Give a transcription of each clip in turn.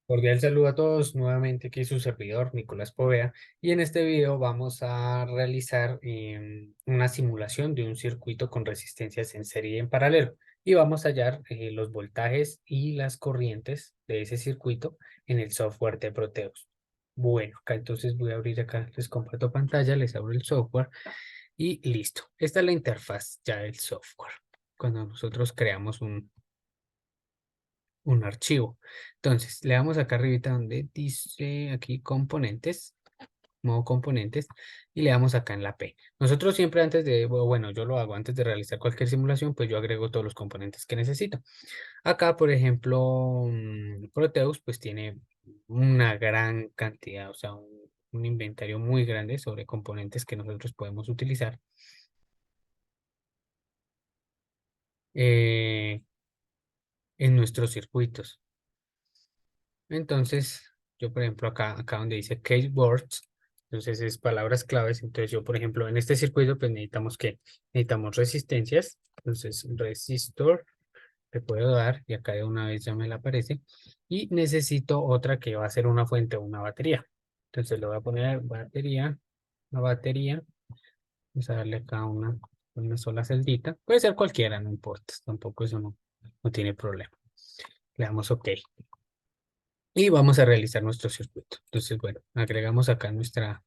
Cordial saludo a todos, nuevamente aquí su servidor Nicolás Povea, y en este video vamos a realizar una simulación de un circuito con resistencias en serie y en paralelo, y vamos a hallar los voltajes y las corrientes de ese circuito en el software de Proteus. Bueno, acá entonces voy a abrir acá, les comparto pantalla, les abro el software y listo. Esta es la interfaz ya del software. Cuando nosotros creamos un archivo. Entonces, le damos acá arribita donde dice aquí componentes, modo componentes, y le damos acá en la P. Nosotros siempre antes de, bueno, yo lo hago antes de realizar cualquier simulación, pues yo agrego todos los componentes que necesito. Acá, por ejemplo, Proteus, pues tiene una gran cantidad, o sea, un inventario muy grande sobre componentes que nosotros podemos utilizar. eh, en nuestros circuitos. Entonces, yo por ejemplo acá donde dice case words, entonces es palabras claves. Entonces yo por ejemplo en este circuito pues necesitamos resistencias. Entonces resistor le puedo dar y acá de una vez ya me la aparece. Y necesito otra que va a ser una fuente o una batería. Entonces le voy a poner batería, una batería. Vamos a darle acá una sola celdita. Puede ser cualquiera, no importa. Tampoco eso no tiene problema. Le damos OK. Y vamos a realizar nuestro circuito. Entonces, bueno, agregamos acá nuestra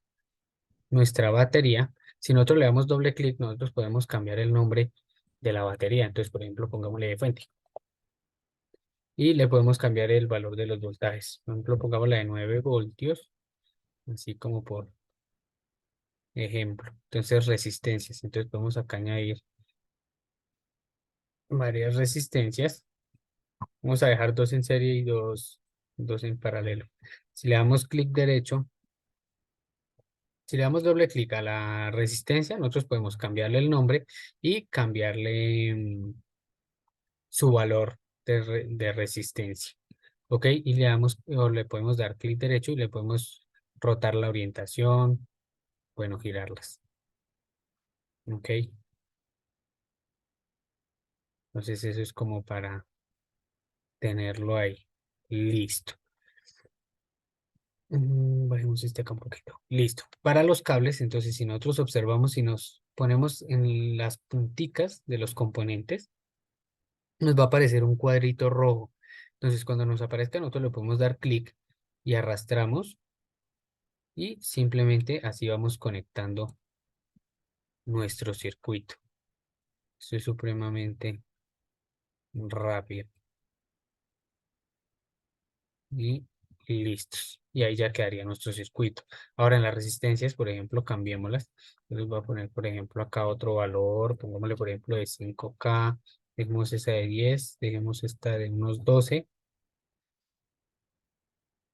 batería. Si nosotros le damos doble clic, nosotros podemos cambiar el nombre de la batería. Entonces, por ejemplo, pongámosle de fuente. Y le podemos cambiar el valor de los voltajes. Por ejemplo, pongámosle de 9 voltios, así como por ejemplo. Entonces, resistencias. Entonces, podemos acá añadir varias resistencias. Vamos a dejar dos en serie y dos en paralelo. Si le damos clic derecho, si le damos doble clic a la resistencia, nosotros podemos cambiarle el nombre y cambiarle su valor de resistencia. ¿Ok? Y le damos, o le podemos dar clic derecho y le podemos rotar la orientación, bueno, girarlas. ¿Ok? Entonces eso es como para tenerlo ahí. Listo. Bajemos este acá un poquito. Listo. Para los cables, entonces si nosotros observamos y nos ponemos en las punticas de los componentes, nos va a aparecer un cuadrito rojo. Entonces, cuando nos aparezca, nosotros le podemos dar clic y arrastramos y simplemente así vamos conectando nuestro circuito. Esto es supremamente rápido. Y listos. Y ahí ya quedaría nuestro circuito. Ahora en las resistencias, por ejemplo, cambiémoslas. Entonces voy a poner, por ejemplo, acá otro valor. Pongámosle, por ejemplo, de 5K. Dejemos esa de 10. Dejemos esta de unos 12.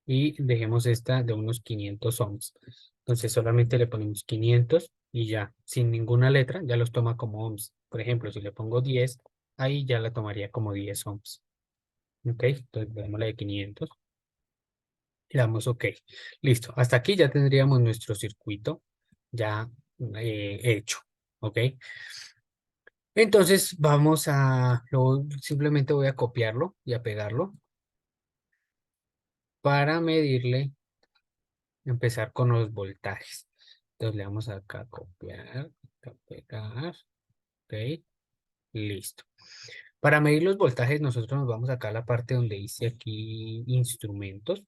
Y dejemos esta de unos 500 ohms. Entonces solamente le ponemos 500 y ya, sin ninguna letra, ya los toma como ohms. Por ejemplo, si le pongo 10, ahí ya la tomaría como 10 ohms. ¿Ok? Entonces ponemos la de 500 y le damos OK. Listo. Hasta aquí ya tendríamos nuestro circuito ya hecho. ¿Ok? Entonces vamos simplemente voy a copiarlo y a pegarlo para medirle. Empezar con los voltajes. Entonces le damos acá copiar, acá pegar, ok, listo. Para medir los voltajes nosotros nos vamos acá a la parte donde dice aquí instrumentos.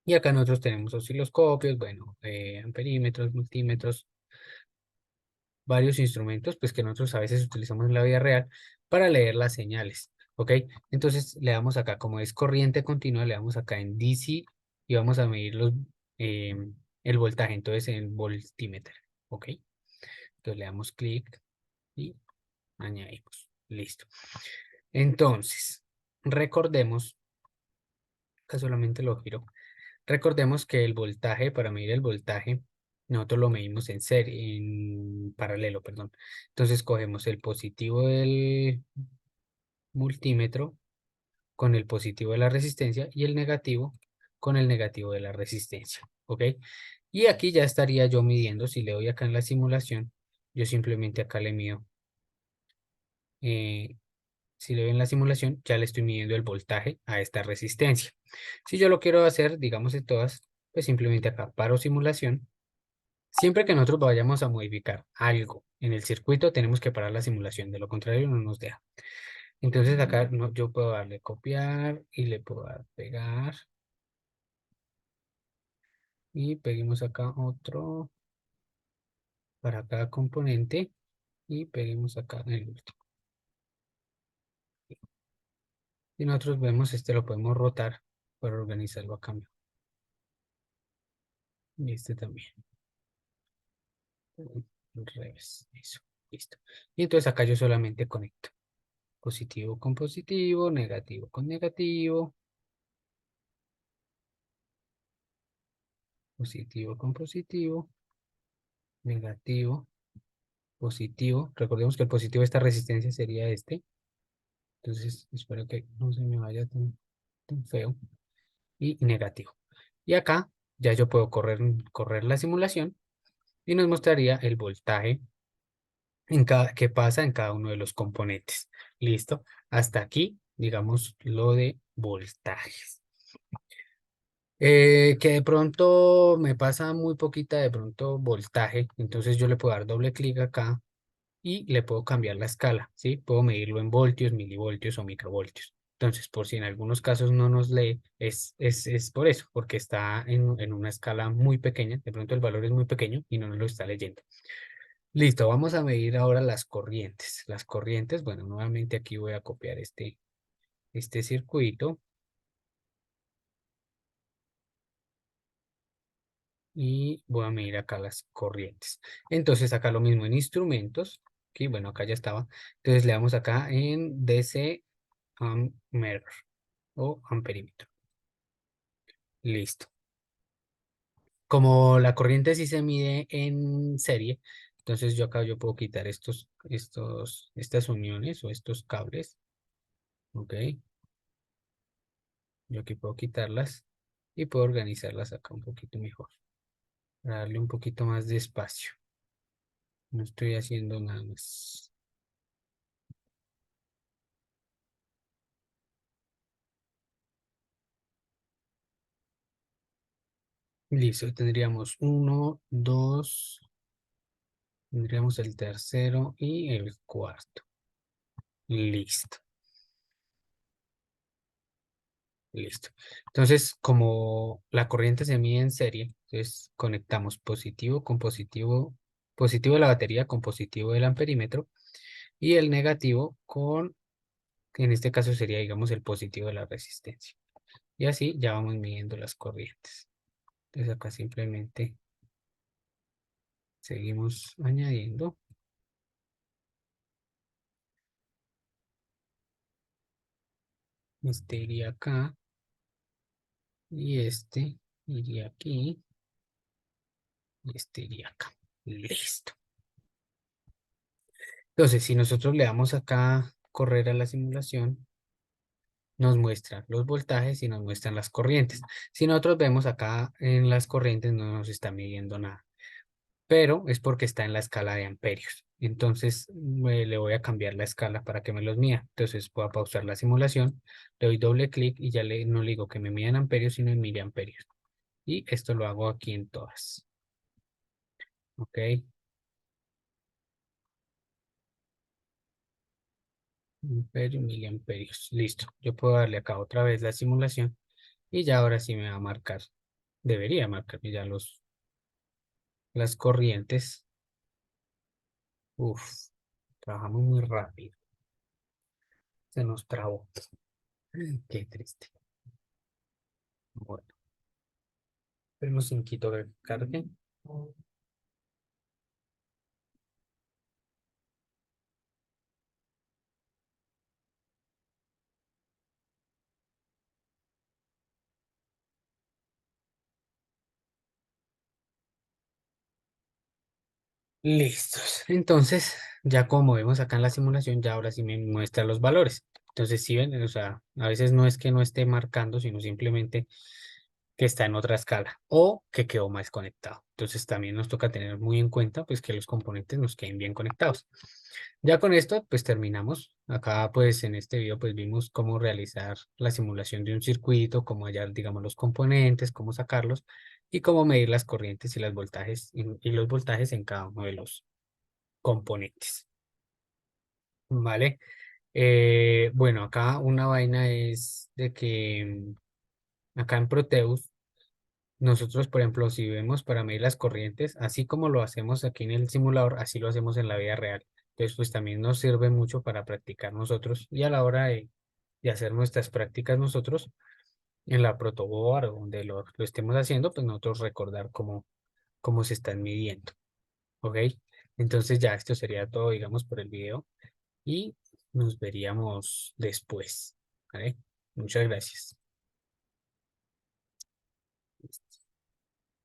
Y acá nosotros tenemos osciloscopios, bueno, amperímetros, multímetros, varios instrumentos pues que nosotros a veces utilizamos en la vida real para leer las señales, ¿ok? Entonces le damos acá, como es corriente continua, le damos acá en DC y vamos a medir el voltaje, entonces en voltímetro, ¿ok? Entonces le damos clic y añadimos, listo. Entonces, recordemos, acá solamente lo giro, recordemos que el voltaje, para medir el voltaje, nosotros lo medimos en serie, en paralelo, perdón. Entonces cogemos el positivo del multímetro con el positivo de la resistencia y el negativo con el negativo de la resistencia. ¿Ok? Y aquí ya estaría yo midiendo, si le doy acá en la simulación, yo simplemente acá le mido si le ven la simulación, ya le estoy midiendo el voltaje a esta resistencia. Si yo lo quiero hacer, digamos en todas, pues simplemente acá paro simulación. Siempre que nosotros vayamos a modificar algo en el circuito, tenemos que parar la simulación, de lo contrario no nos deja. Entonces acá yo puedo darle copiar y le puedo dar pegar. Y peguemos acá otro para cada componente y peguemos acá en el último. Y nosotros vemos, este lo podemos rotar para organizarlo a cambio. Y este también. Al revés, eso, listo. Y entonces acá yo solamente conecto positivo con positivo, negativo con negativo, positivo con positivo, negativo, positivo. Recordemos que el positivo de esta resistencia sería este. Entonces espero que no se me vaya tan feo. Y negativo. Y acá ya yo puedo correr la simulación y nos mostraría el voltaje que pasa en cada uno de los componentes. Listo. Hasta aquí, digamos, lo de voltajes. Que de pronto me pasa muy poquita de pronto voltaje, entonces yo le puedo dar doble clic acá y le puedo cambiar la escala, ¿sí? Puedo medirlo en voltios, milivoltios o microvoltios. Entonces, por si en algunos casos no nos lee, es por eso, porque está en una escala muy pequeña, de pronto el valor es muy pequeño y no nos lo está leyendo. Listo, vamos a medir ahora las corrientes. Las corrientes, bueno, nuevamente aquí voy a copiar este circuito y voy a medir acá las corrientes. Entonces, acá lo mismo en instrumentos, aquí, bueno, acá ya estaba. Entonces, le damos acá en DC Ammeter o amperímetro. Listo. Como la corriente sí se mide en serie, entonces yo puedo quitar estas uniones o estos cables. Ok. Yo aquí puedo quitarlas y puedo organizarlas acá un poquito mejor. Para darle un poquito más de espacio. No estoy haciendo nada más. Listo, tendríamos uno, dos, tendríamos el tercero y el cuarto. Listo. Listo. Entonces, como la corriente se mide en serie, entonces conectamos positivo con positivo, positivo de la batería con positivo del amperímetro y el negativo con, que en este caso sería, digamos, el positivo de la resistencia. Y así ya vamos midiendo las corrientes. Entonces acá simplemente seguimos añadiendo. Este iría acá y este iría aquí y este iría acá. Listo. Entonces, si nosotros le damos acá correr a la simulación, nos muestra los voltajes y nos muestran las corrientes. Si nosotros vemos acá en las corrientes no nos está midiendo nada, pero es porque está en la escala de amperios. Entonces le voy a cambiar la escala para que me los mida. Entonces voy a pausar la simulación, le doy doble clic y ya no le digo que me mida en amperios, sino en miliamperios. Y esto lo hago aquí en todas. Ok, amperios, miliamperios. Listo. Yo puedo darle acá otra vez la simulación y ya ahora sí me va a marcar. Debería marcarme ya las corrientes. Uf, trabajamos muy rápido. Se nos trabó. Qué triste. Bueno, esperemos un poquito que cargue. Listos. Entonces, ya como vemos acá en la simulación, ya ahora sí me muestra los valores. Entonces, si ven, o sea, a veces no es que no esté marcando, sino simplemente que está en otra escala o que quedó mal conectado. Entonces también nos toca tener muy en cuenta pues que los componentes nos queden bien conectados. Ya con esto pues terminamos. Acá pues en este video pues vimos cómo realizar la simulación de un circuito, cómo hallar digamos los componentes, cómo sacarlos y cómo medir las corrientes y las voltajes y los voltajes en cada uno de los componentes. ¿Vale? Bueno, acá una vaina es de que acá en Proteus nosotros, por ejemplo, si vemos para medir las corrientes, así como lo hacemos aquí en el simulador, así lo hacemos en la vida real. Entonces, pues también nos sirve mucho para practicar nosotros y a la hora de hacer nuestras prácticas nosotros en la protoboard o donde lo estemos haciendo, pues nosotros recordar cómo se están midiendo. ¿Ok? Entonces ya esto sería todo, digamos, por el video y nos veríamos después. ¿Vale? Muchas gracias.